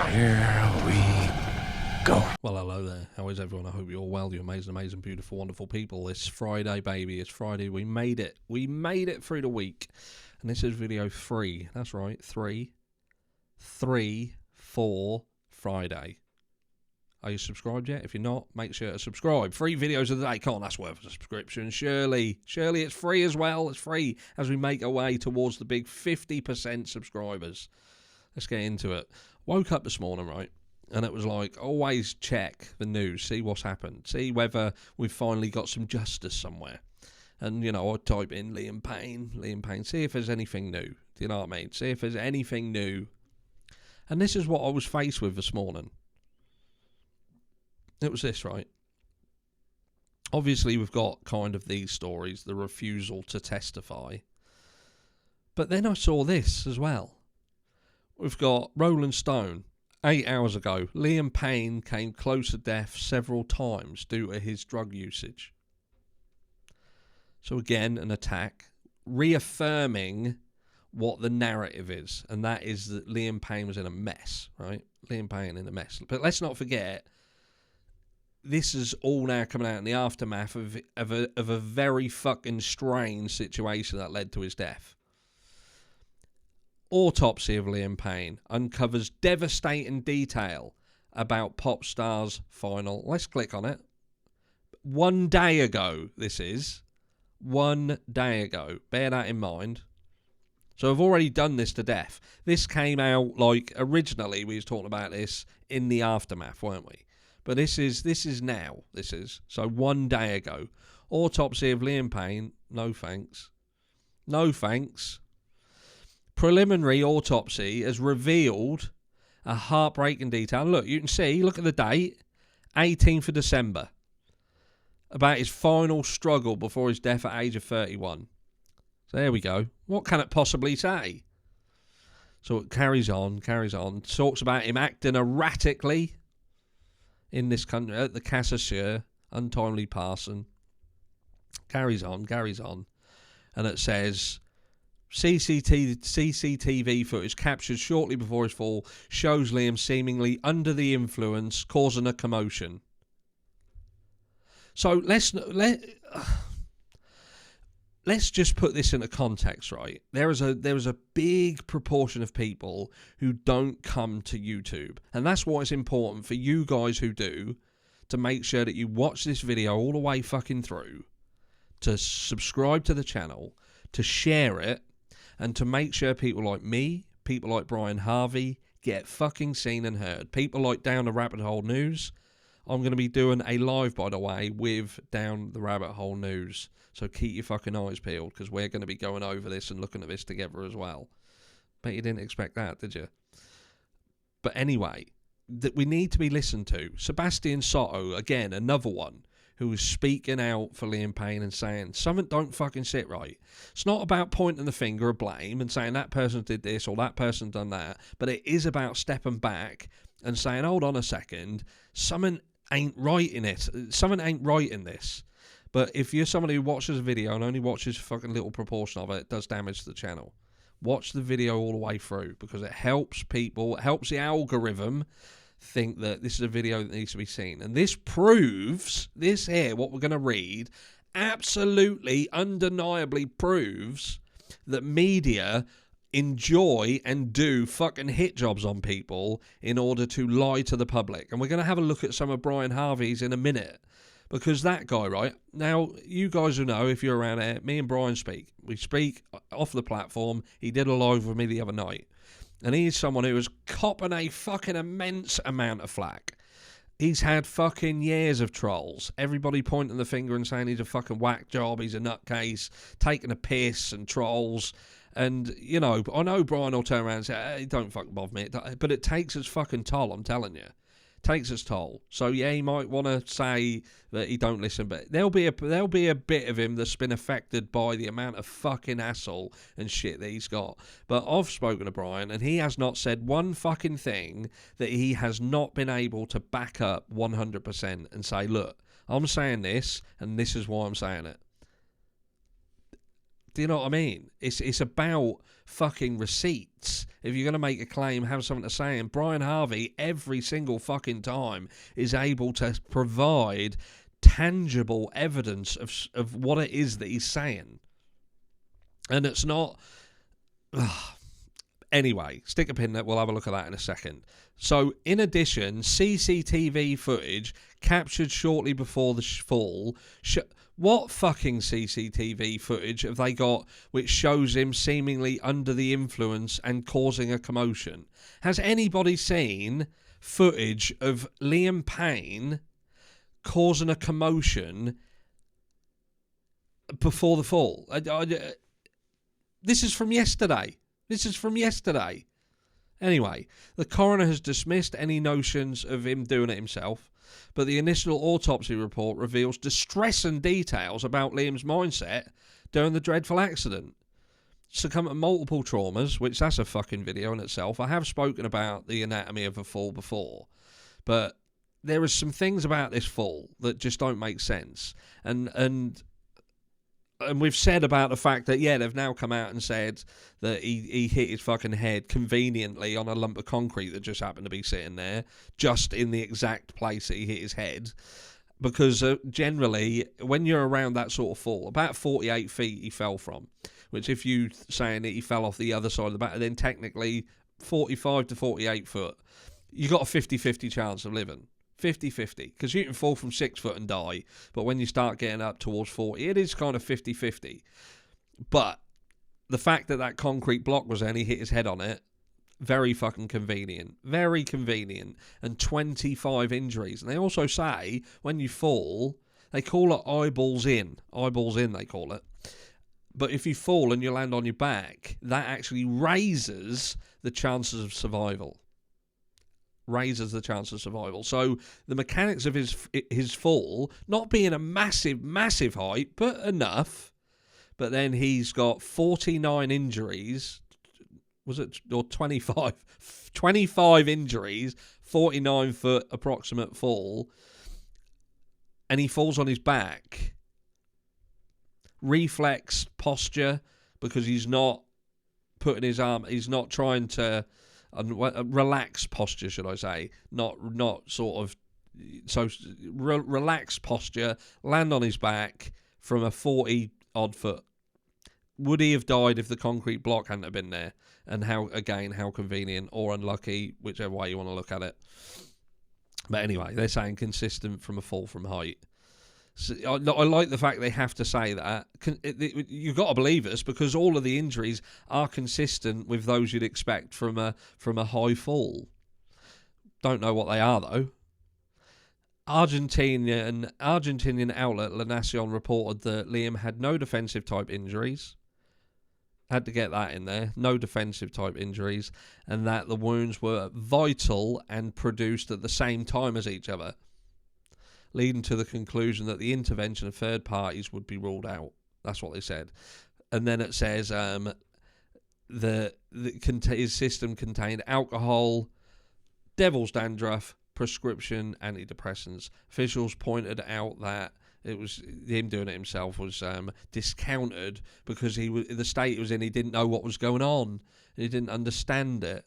Here we go. Well, hello there. How is everyone? I hope you're all well. You amazing, amazing, beautiful, wonderful people. It's Friday, baby. It's Friday. We made it. We made it through the week. And this is video 3. That's right. 3, 4, Friday. Are you subscribed yet? If you're not, make sure to subscribe. 3 videos a day. Can't that's worth a subscription. Surely it's free as well. It's free as we make our way towards the big 50% subscribers. Let's get into it. Woke up this morning, right? And it was like, always check the news, see what's happened, see whether we've finally got some justice somewhere. And, you know, I type in Liam Payne, see if there's anything new. Do you know what I mean? See if there's anything new. And this is what I was faced with this morning. It was this, right? Obviously, we've got kind of these stories, the refusal to testify. But then I saw this as well. We've got Rolling Stone. 8 hours ago, Liam Payne came close to death several times due to his drug usage. So again, an attack, reaffirming what the narrative is, and that is that Liam Payne was in a mess, right? Liam Payne in a mess. But let's not forget, this is all now coming out in the aftermath of a very fucking strange situation that led to his death. Autopsy of Liam Payne uncovers devastating detail about pop star's final. Let's click on it. 1 day ago, this is. 1 day ago. Bear that in mind. So I've already done this to death. This came out, like, originally we was talking about this in the aftermath, weren't we? But this is now. This is. So 1 day ago. Autopsy of Liam Payne. No thanks. No thanks. Preliminary autopsy has revealed a heartbreaking detail. Look, you can see, look at the date, 18th of December, about his final struggle before his death at age of 31. So there we go. What can it possibly say? So it carries on, talks about him acting erratically in this country, at the Cassachere, untimely passing. Carries on, and it says, CCTV footage captured shortly before his fall shows Liam seemingly under the influence, causing a commotion. So let's just put this into context, right? There is a big proportion of people who don't come to YouTube, and that's why it's important for you guys who do to make sure that you watch this video all the way fucking through, to subscribe to the channel, to share it, and to make sure people like me, people like Brian Harvey, get fucking seen and heard. People like Down the Rabbit Hole News. I'm going to be doing a live, by the way, with Down the Rabbit Hole News. So keep your fucking eyes peeled, because we're going to be going over this and looking at this together as well. Bet you didn't expect that, did you? But anyway, that we need to be listened to. Sebastian Soto, again, another one, who was speaking out for Liam Payne and saying, something don't fucking sit right. It's not about pointing the finger of blame and saying that person did this or that person done that, but it is about stepping back and saying, hold on a second, something ain't right in it. Something ain't right in this. But if you're somebody who watches a video and only watches a fucking little proportion of it, it does damage to the channel. Watch the video all the way through, because it helps people, it helps the algorithm think that this is a video that needs to be seen. And this proves, this here, what we're going to read, absolutely, undeniably proves that media enjoy and do fucking hit jobs on people in order to lie to the public. And we're going to have a look at some of Brian Harvey's in a minute. Because that guy, right, now, you guys will know, if you're around here, me and Brian speak. We speak off the platform. He did a live with me the other night. And he's someone who is copping a fucking immense amount of flack. He's had fucking years of trolls. Everybody pointing the finger and saying he's a fucking whack job, he's a nutcase, taking a piss and trolls. And, you know, I know Brian will turn around and say, hey, don't fucking bother me. But it takes its fucking toll, I'm telling you. Takes its toll. So yeah, he might want to say that he don't listen, but there'll be a bit of him that's been affected by the amount of fucking hassle and shit that he's got. But I've spoken to Brian, and he has not said one fucking thing that he has not been able to back up 100% and say, look, I'm saying this, and this is why I'm saying it. Do you know what I mean? It's about fucking receipts. If you're going to make a claim, have something to say. And Brian Harvey, every single fucking time, is able to provide tangible evidence of what it is that he's saying. And it's not... Anyway, stick a pin there. We'll have a look at that in a second. So, in addition, CCTV footage captured shortly before the fall... What fucking CCTV footage have they got which shows him seemingly under the influence and causing a commotion? Has anybody seen footage of Liam Payne causing a commotion before the fall? This is from yesterday. Anyway, the coroner has dismissed any notions of him doing it himself, but the initial autopsy report reveals distressing details about Liam's mindset during the dreadful accident. Succumbed to multiple traumas, which that's a fucking video in itself. I have spoken about the anatomy of a fall before, but there are some things about this fall that just don't make sense. And we've said about the fact that, yeah, they've now come out and said that he hit his fucking head conveniently on a lump of concrete that just happened to be sitting there, just in the exact place that he hit his head. Because generally, when you're around that sort of fall, about 48 feet he fell from, which if you saying that he fell off the other side of the back, then technically 45 to 48 foot, you got a 50-50 chance of living. 50-50, because you can fall from 6 foot and die, but when you start getting up towards 40, it is kind of 50-50. But the fact that that concrete block was there and he hit his head on it, very fucking convenient. Very convenient. And 25 injuries. And they also say, when you fall, they call it eyeballs in. Eyeballs in, they call it. But if you fall and you land on your back, that actually raises the chances of survival. So the mechanics of his fall, not being a massive height, but enough. But then he's got 49 injuries. Was it, or 25? 25 injuries, 49 foot approximate fall. And he falls on his back. Reflex posture, because he's not putting his arm, he's not trying to... relaxed posture, should I say, not sort of, so relaxed posture, land on his back from a 40 odd foot. Would he have died if the concrete block hadn't have been there? And how convenient or unlucky, whichever way you want to look at it. But anyway, they're saying consistent from a fall from height. So I like the fact they have to say that. You've got to believe us, because all of the injuries are consistent with those you'd expect from a high fall. Don't know what they are, though. Argentinian outlet La Nacion reported that Liam had no defensive type injuries. Had to get that in there. No defensive type injuries. And that the wounds were vital and produced at the same time as each other, leading to the conclusion that the intervention of third parties would be ruled out. That's what they said. And then it says his system contained alcohol, devil's dandruff, prescription antidepressants. Officials pointed out that it was him doing it himself was discounted because the state he was in, he didn't know what was going on. He didn't understand it.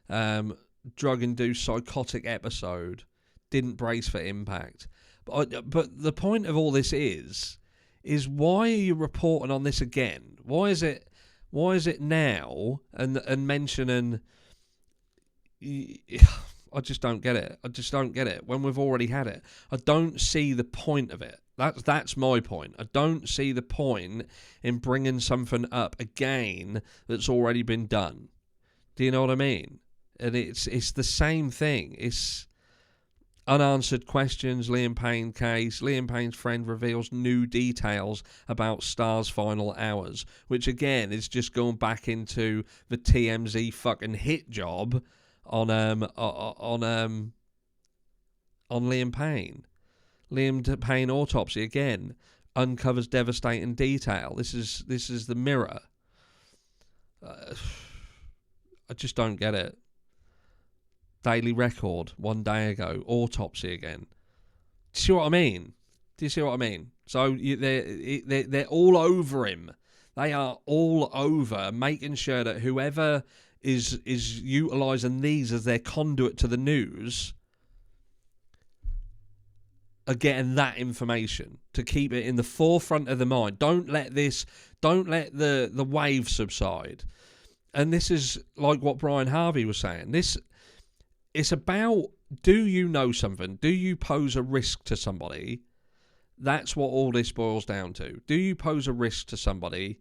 Drug-induced psychotic episode. Didn't brace for impact. But the point of all this is why are you reporting on this again? Why is it now and mentioning... I just don't get it. When we've already had it. I don't see the point of it. That's my point. I don't see the point in bringing something up again that's already been done. Do you know what I mean? And it's the same thing. It's unanswered questions, Liam Payne case. Liam Payne's friend reveals new details about Starr's final hours, which again is just going back into the TMZ fucking hit job on Liam Payne. Liam Payne autopsy again uncovers devastating detail. This is the Mirror. I just don't get it. Daily Record 1 day ago, autopsy again. Do you see what I mean? So they're all over him. They are all over making sure that whoever is utilising these as their conduit to the news are getting that information to keep it in the forefront of the mind. Don't let the wave subside. And this is like what Brian Harvey was saying. It's about, do you know something? Do you pose a risk to somebody? That's what all this boils down to. Do you pose a risk to somebody,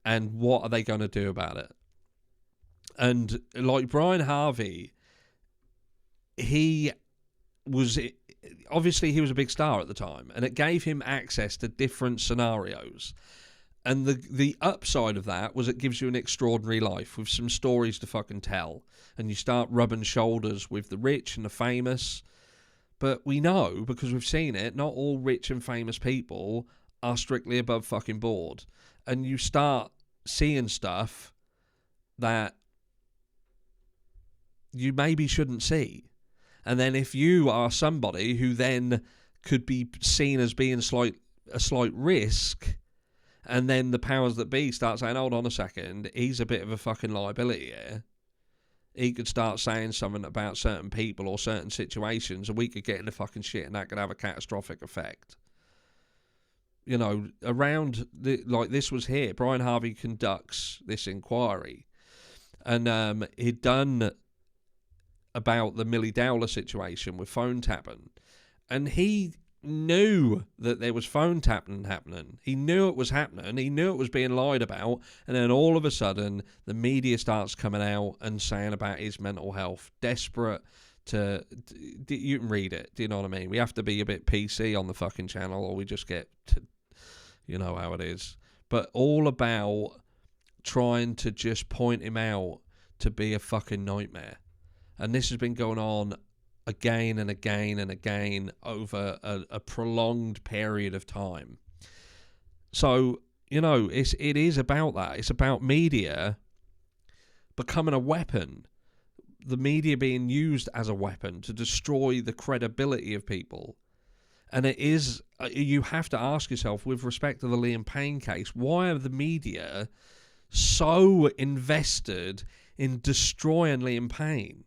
and what are they going to do about it? And like Brian Harvey, he was a big star at the time, and it gave him access to different scenarios. And the upside of that was it gives you an extraordinary life with some stories to fucking tell. And you start rubbing shoulders with the rich and the famous. But we know, because we've seen it, not all rich and famous people are strictly above fucking board. And you start seeing stuff that you maybe shouldn't see. And then if you are somebody who then could be seen as being a slight risk, and then the powers that be start saying, hold on a second, he's a bit of a fucking liability here. He could start saying something about certain people or certain situations, and we could get into fucking shit, and that could have a catastrophic effect. You know, this was here. Brian Harvey conducts this inquiry. And he'd done about the Millie Dowler situation with phone tapping. And he knew that there was phone tapping happening. He knew it was happening. He knew it was being lied about. And then all of a sudden, the media starts coming out and saying about his mental health. Desperate to... You can read it. Do you know what I mean? We have to be a bit PC on the fucking channel, or we just get... you know how it is. But all about trying to just point him out to be a fucking nightmare. And this has been going on again and again and again over a prolonged period of time. So, you know, it is about that. It's about media becoming a weapon. The media being used as a weapon to destroy the credibility of people. And it is, you have to ask yourself, with respect to the Liam Payne case, why are the media so invested in destroying Liam Payne?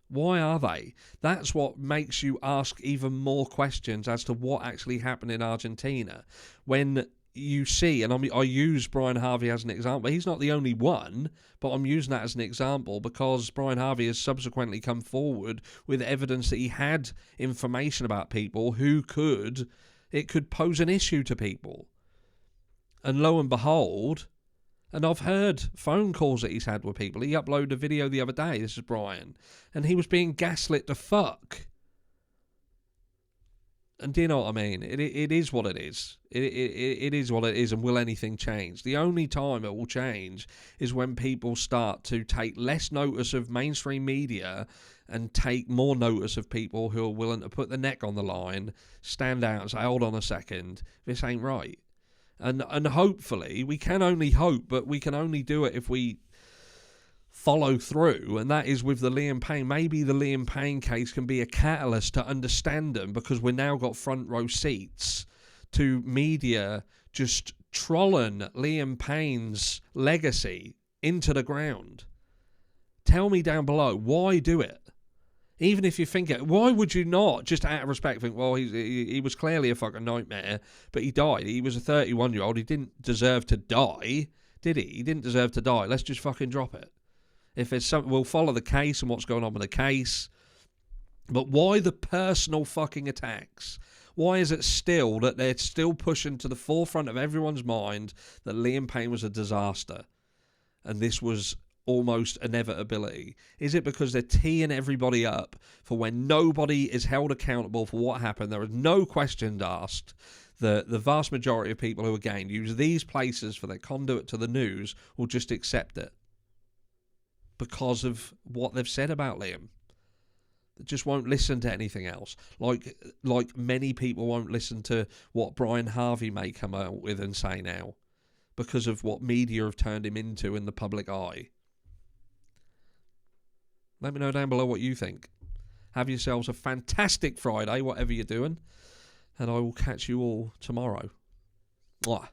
Why are they? That's what makes you ask even more questions as to what actually happened in Argentina. When you see, and I use Brian Harvey as an example, he's not the only one, but I'm using that as an example because Brian Harvey has subsequently come forward with evidence that he had information about people who could pose an issue to people. And lo and behold, and I've heard phone calls that he's had with people. He uploaded a video the other day, this is Brian, and he was being gaslit to fuck. And do you know what I mean? It is what it is. It is what it is, and will anything change? The only time it will change is when people start to take less notice of mainstream media and take more notice of people who are willing to put their neck on the line, stand out and say, hold on a second, this ain't right. And hopefully, we can only hope, but we can only do it if we follow through, and that is with the Liam Payne. Maybe the Liam Payne case can be a catalyst to understand them, because we've now got front row seats to media just trolling Liam Payne's legacy into the ground. Tell me down below, why do it? Even if you think it, why would you not, just out of respect, think, well, he was clearly a fucking nightmare, but he died. He was a 31-year-old. He didn't deserve to die, did he? He didn't deserve to die. Let's just fucking drop it. If there's something, we'll follow the case and what's going on with the case. But why the personal fucking attacks? Why is it still that they're still pushing to the forefront of everyone's mind that Liam Payne was a disaster and this was almost inevitability? Is it because they're teeing everybody up for when nobody is held accountable for what happened? There is no questions asked. The vast majority of people who, again, use these places for their conduit to the news will just accept it because of what they've said about Liam. They just won't listen to anything else. Like many people won't listen to what Brian Harvey may come out with and say now because of what media have turned him into in the public eye. Let me know down below what you think. Have yourselves a fantastic Friday, whatever you're doing, and I will catch you all tomorrow. Mwah.